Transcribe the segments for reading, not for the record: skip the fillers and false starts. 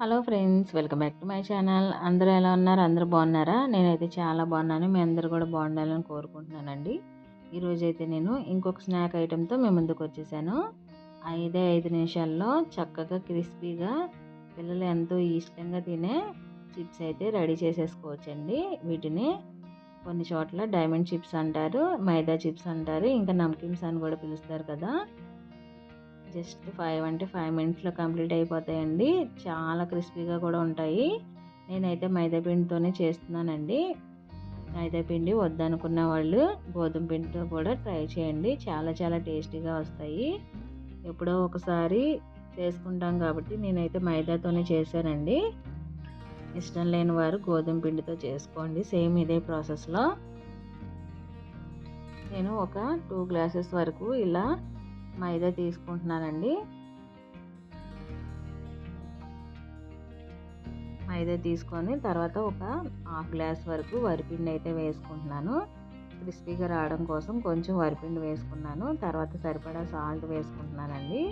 Hello friends, welcome back to my channel. అందరూ ఎలా ఉన్నారు? అందరూ బాగున్నారా? నేనైతే చాలా బాగున్నాను. మీ అందరూ కూడా బాగుండాలని కోరుకుంటున్నానండి. ఈరోజైతే నేను ఇంకొక స్నాక్ ఐటెంతో మీ ముందుకు వచ్చేసాను. 5 నిమిషాల్లో చక్కగా క్రిస్పీగా పిల్లలు ఎంతో ఇష్టంగా తినే చిప్స్ అయితే రెడీ చేసేసుకోవచ్చండి. వీటిని కొన్ని చోట్ల డైమండ్ చిప్స్ అంటారు, మైదా చిప్స్ అంటారు, ఇంకా నమ్కిన్స్ అని కూడా పిలుస్తారు కదా. జస్ట్ 5 అంటే 5 మినిట్స్లో కంప్లీట్ అయిపోతాయండి. చాలా క్రిస్పీగా కూడా ఉంటాయి. నేనైతే మైదా పిండితోనే చేస్తున్నానండి. మైదా పిండి వద్దనుకున్న వాళ్ళు గోధుమ పిండితో కూడా ట్రై చేయండి. చాలా చాలా టేస్టీగా వస్తాయి. ఎప్పుడో ఒకసారి చేసుకుంటాం కాబట్టి నేనైతే మైదాతోనే చేశానండి. ఇష్టం లేని వారు గోధుమ పిండితో చేసుకోండి. సేమ్ ఇదే ప్రాసెస్లో నేను ఒక 2 గ్లాసెస్ వరకు ఇలా మైదా తీసుకుంటున్నానండి. మైదా తీసుకొని తర్వాత ఒక హాఫ్ గ్లాస్ వరకు వరిపిండి అయితే వేసుకుంటున్నాను. క్రిస్పీగా రావడం కోసం కొంచెం వరిపిండి వేసుకున్నాను. తర్వాత సరిపడా సాల్ట్ వేసుకుంటున్నానండి.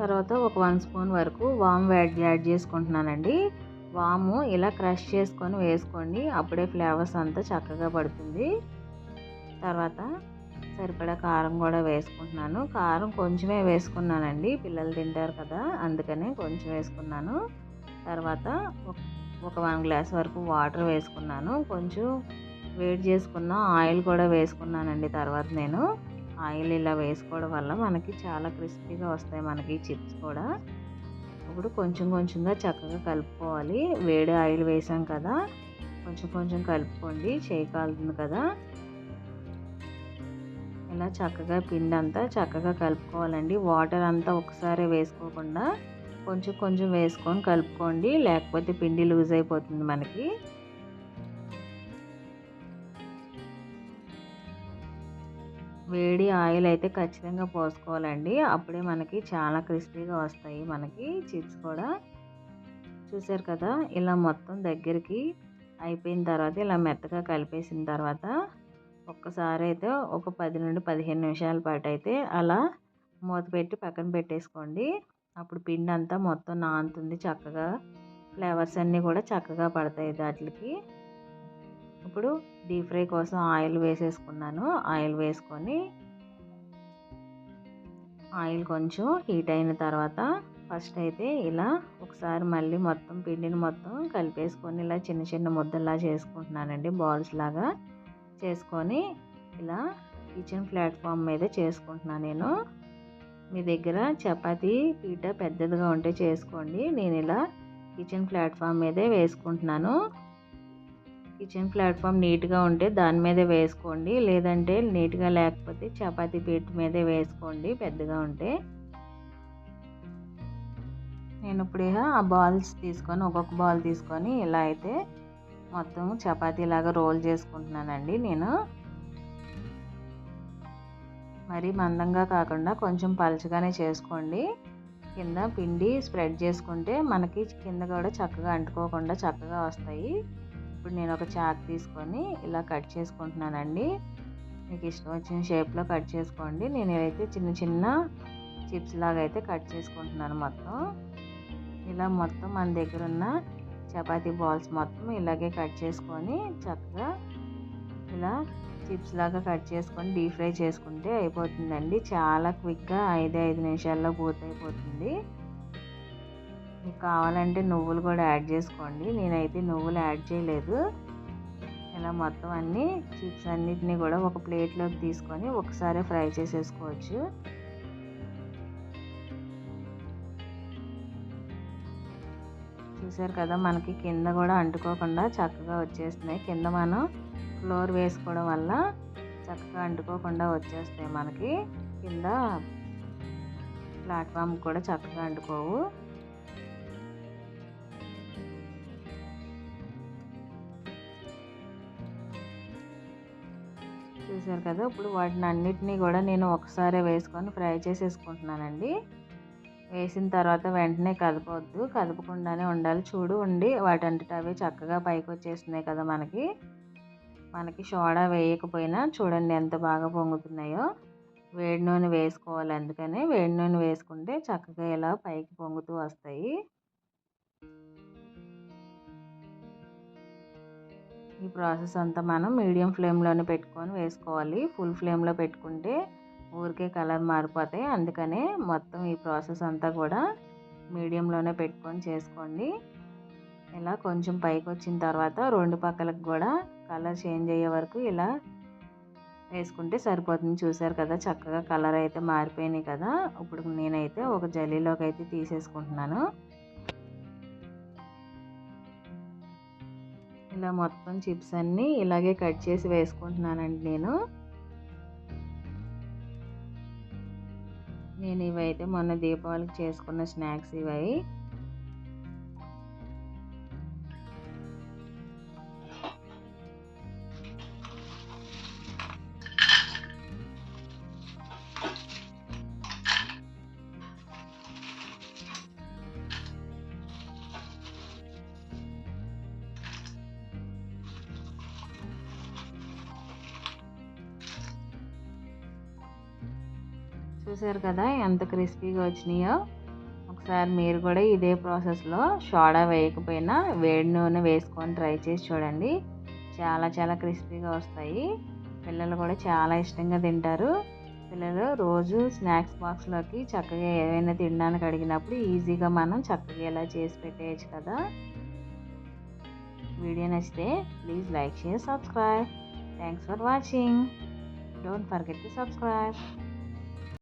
తర్వాత ఒక 1 స్పూన్ వరకు వాము యాడ్ చేసుకుంటున్నానండి. వాము ఇలా క్రష్ చేసుకొని వేసుకోండి. అప్పుడే ఫ్లేవర్స్ అంతా చక్కగా పడుతుంది. తర్వాత సరిపడా కారం కూడా వేసుకుంటున్నాను. కారం కొంచెమే వేసుకున్నానండి, పిల్లలు తింటారు కదా అందుకని కొంచెం వేసుకున్నాను. తర్వాత ఒక 1 గ్లాస్ వరకు వాటర్ వేసుకున్నాను. కొంచెం వేడి చేసుకున్న ఆయిల్ కూడా వేసుకున్నానండి. తర్వాత నేను ఆయిల్ ఇలా వేసుకోవడం వల్ల మనకి చాలా క్రిస్పీగా వస్తాయి మనకి చిప్స్ కూడా. ఇప్పుడు కొంచెం కొంచెంగా చక్కగా కలుపుకోవాలి. వేడి ఆయిల్ వేసాం కదా, కొంచెం కొంచెం కలుపుకోండి, చేయి కాలుతుంది కదా. ఇలా చక్కగా పిండి అంతా చక్కగా కలుపుకోవాలండి. వాటర్ అంతా ఒకసారి వేసుకోకుండా కొంచెం కొంచెం వేసుకొని కలుపుకోండి, లేకపోతే పిండి లూజ్ అయిపోతుంది మనకి. వేడి ఆయిల్ అయితే ఖచ్చితంగా పోసుకోవాలండి. అప్పుడే మనకి చాలా క్రిస్పీగా వస్తాయి మనకి చిప్స్ కూడా. చూసారు కదా, ఇలా మొత్తం దగ్గరికి అయిపోయిన తర్వాత ఇలా మెత్తగా కలిపేసిన తర్వాత ఒక్కసారి అయితే ఒక 10 నుండి 15 నిమిషాల పాటు అయితే అలా మూత పెట్టి పక్కన పెట్టేసుకోండి. అప్పుడు పిండి అంతా మొత్తం నానుతుంది చక్కగా. ఫ్లేవర్స్ అన్నీ కూడా చక్కగా పడతాయి దాంట్లోకి. ఇప్పుడు డీప్ ఫ్రై కోసం ఆయిల్ వేసేసుకున్నాను. ఆయిల్ వేసుకొని ఆయిల్ కొంచెం హీట్ అయిన తర్వాత ఫస్ట్ అయితే ఇలా ఒకసారి మళ్ళీ మొత్తం పిండిని మొత్తం కలిపేసుకొని ఇలా చిన్న చిన్న ముద్దల్లా చేసుకుంటున్నానండి. బాల్స్ లాగా చేసుకొని ఇలా కిచెన్ ప్లాట్ఫామ్ మీద చేసుకుంటున్నాను నేను. మీ దగ్గర చపాతీ పీట పెద్దదిగా ఉంటే చేసుకోండి. నేను ఇలా కిచెన్ ప్లాట్ఫామ్ మీదే వేసుకుంటున్నాను. కిచెన్ ప్లాట్ఫామ్ నీట్గా ఉంటే దాని మీదే వేసుకోండి, లేదంటే నీట్గా లేకపోతే చపాతీ పీట మీదే వేసుకోండి పెద్దగా ఉంటే. నేను ఇప్పుడు ఆ బాల్స్ తీసుకొని ఒక్కొక్క బాల్ తీసుకొని ఇలా అయితే మొత్తం చపాతీలాగా రోల్ చేసుకుంటున్నానండి నేను. మరీ మందంగా కాకుండా కొంచెం పలచగానే చేసుకోండి. కింద పిండి స్ప్రెడ్ చేసుకుంటే మనకి కింద కూడా చక్కగా అంటుకోకుండా చక్కగా వస్తాయి. ఇప్పుడు నేను ఒక చాక్ తీసుకొని ఇలా కట్ చేసుకుంటున్నానండి. మీకు ఇష్టం వచ్చిన షేప్లో కట్ చేసుకోండి. నేను అయితే చిన్న చిన్న చిప్స్ లాగా అయితే కట్ చేసుకుంటున్నాను మొత్తం. ఇలా మొత్తం మన దగ్గర ఉన్న చపాతీ బాల్స్ మొత్తం ఇలాగే కట్ చేసుకొని చక్కగా ఇలా చిప్స్ లాగా కట్ చేసుకొని డీప్ ఫ్రై చేసుకుంటే అయిపోతుందండి. చాలా క్విక్గా 5 నిమిషాల్లో పూర్తయిపోతుంది. మీకు కావాలంటే నువ్వులు కూడా యాడ్ చేసుకోండి. నేనైతే నువ్వులు యాడ్ చేయలేదు. ఇలా మొత్తం అన్ని చిప్స్ అన్నిటినీ కూడా ఒక ప్లేట్లోకి తీసుకొని ఒకసారి ఫ్రై చేసేసుకోవచ్చు. చూసారు కదా, మనకి కింద కూడా అంటుకోకుండా చక్కగా వచ్చేస్తున్నాయి. కింద మనం ఫ్లోర్ వేసుకోవడం వల్ల చక్కగా అంటుకోకుండా వచ్చేస్తాయి మనకి. కింద ప్లాట్ఫామ్ కూడా చక్కగా అంటుకోవు. చూసారు కదా, ఇప్పుడు వాటిని అన్నిటినీ కూడా నేను ఒకసారి వేసుకొని ఫ్రై చేసేసుకుంటున్నానండి. వేసిన తర్వాత వెంటనే కదపవద్దు, కదపకుండానే ఉండాలి. చూడు ఉండి వాటంతట అవే చక్కగా పైకి వచ్చేస్తున్నాయి కదా మనకి సోడా వేయకపోయినా చూడండి ఎంత బాగా పొంగుతున్నాయో. వేడి నూనె వేసుకోవాలి. అందుకనే వేడి నూనె వేసుకుంటే చక్కగా ఇలా పైకి పొంగుతూ వస్తాయి. ఈ ప్రాసెస్ అంతా మనం మీడియం ఫ్లేమ్లోనే పెట్టుకొని వేసుకోవాలి. ఫుల్ ఫ్లేమ్లో పెట్టుకుంటే ఊరికే కలర్ మారిపోతాయి. అందుకనే మొత్తం ఈ ప్రాసెస్ అంతా కూడా మీడియంలోనే పెట్టుకొని చేసుకోండి. ఇలా కొంచెం పైకి వచ్చిన తర్వాత 2 పక్కలకు కూడా కలర్ చేంజ్ అయ్యే వరకు ఇలా వేసుకుంటే సరిపోతుంది. చూసారు కదా, చక్కగా కలర్ అయితే మారిపోయినాయి కదా. ఇప్పుడు నేనైతే ఒక జల్లీలోకి అయితే తీసేసుకుంటున్నాను. ఇలా మొత్తం చిప్స్ అన్నీ ఇలాగే కట్ చేసి వేసుకుంటున్నానండి నేను ఇవైతే మొన్న దీపావళికి చేసుకున్న స్నాక్స్ ఇవి. చూసారు కదా ఎంత క్రిస్పీగా వచ్చినాయో. ఒకసారి మీరు కూడా ఇదే ప్రాసెస్లో సోడా వేయకపోయినా వేడి నూనె వేసుకొని ట్రై చేసి చూడండి. చాలా చాలా క్రిస్పీగా వస్తాయి. పిల్లలు కూడా చాలా ఇష్టంగా తింటారు. పిల్లలు రోజు స్నాక్స్ బాక్స్లోకి చక్కగా ఏవైనా తినడానికి అడిగినప్పుడు ఈజీగా మనం చక్కగా ఇలా చేసి పెట్టేయచ్చు కదా. వీడియో నచ్చితే please like, share, subscribe. Thanks for watching. Don't forget to subscribe.